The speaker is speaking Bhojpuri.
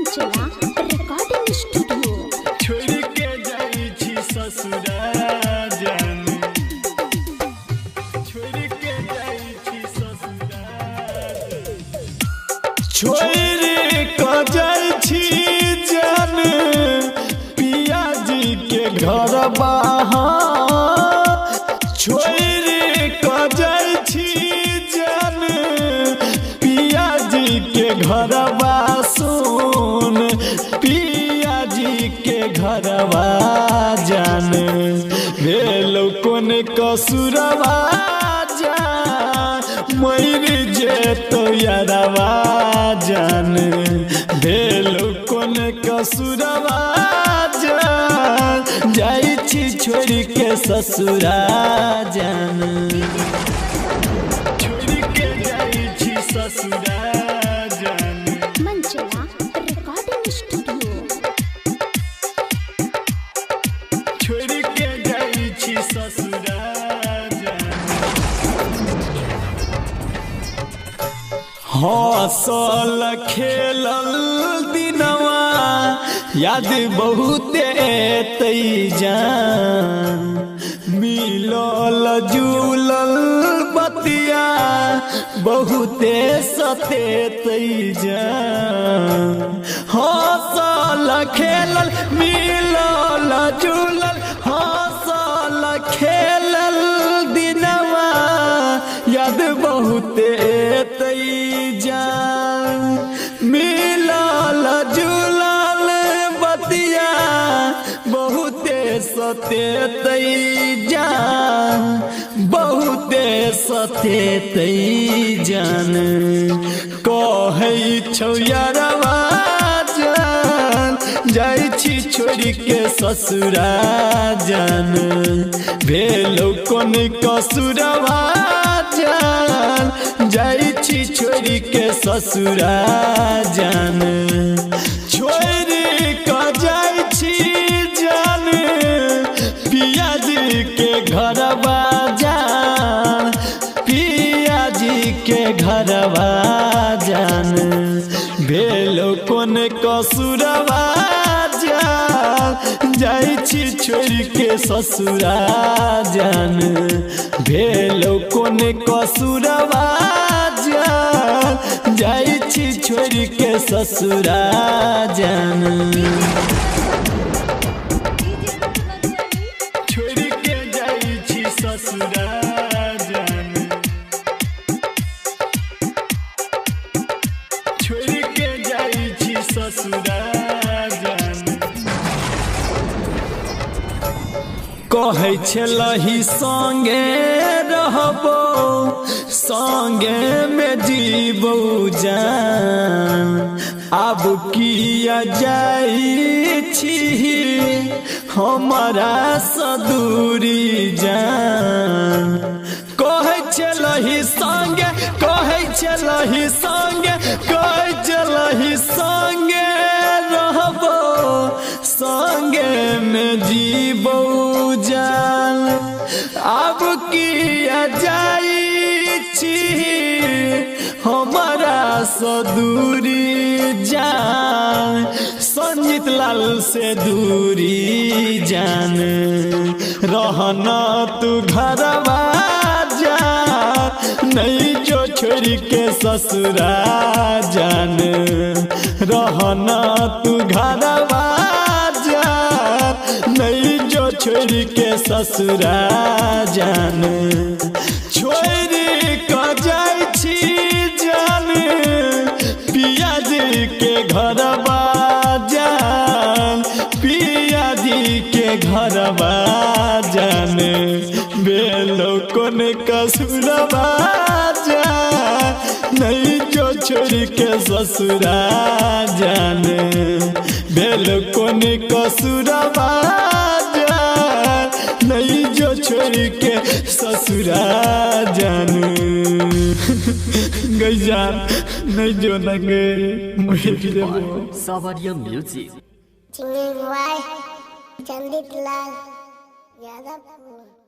मंचला रिकॉर्डिंग स्टूडियो छोड़ के जाई छी ससुरा जान छोड़ के जाई छी ससुरा छोड़ के जाई छी जान पिया जी के घर बाहर छोड़ के जाई छी जान पिया जी के घर सुन पिया जी के घरवा जान भेलो कोन कसुरवा जान मर जे तो यारवा जान भेलो कोन कसुरवा जान जाई छी छोड़ के ससुरा जान छोड़ के जाई छी ससुरा मंचला रिकॉर्डिंग स्टूडियो छोड़ के जाई छी ससुरा हसल खेलल दिनवा याद बहुते तई जान मिलल जुलल बतिया बहुते सते तई जान हसल खेलल मिलल जुलल हसल खेलल दिनवा याद बहुते तई जान मिलल जुलल बतिया बहुते सते तई जान बहुते सते तई जान कहै छौ यारवा जान जाई छी छोड़ के ससुरा जान भेलो कोन कसुरवा जान जाई छी छोड़ के ससुरा जान छोड़ के जाई छी जान पिया जी के घरवा जान पिया जी के घरवा जान भेलो कोन कसुरवा जान जाई छी छोड़ के ससुरा जान भेलो कोन कसुरवा जान जाई छी छोड़ के ससुरा जान छोड़ के जाई छी ससुरा जान छोड़ के जाई छी ससुरा जान कहै छलही संगे रहबो संगे में जीबो जान अब किया जाई छी हमारा सदूरी जान कहै छलही संगे कहै छलही संगे कहै छलही संगे रहबो संगे में जीबो जान अब किया जाई छी हमारा सदूरी जान संजीत लाल से दूरी जान रहना तू घरवा जान नहीं जो छोड़ के ससुरा जान रहना तू घरवा जान नहीं जो छोड़ के ससुरा जान छोड़ के जाई छी जान पिया जी के घरवा जान पिया जी के घरवा जान भेलो कोन कसुरवा जान नहीं जो छोड़ के ससुरा जान भेलो कोन कसुरवा जान नहीं जो छोड़ के ससुरा जान गई जान नहीं जो नगे सावरिया म्यूजिक चिंगल भाई चंदित लाल यादव।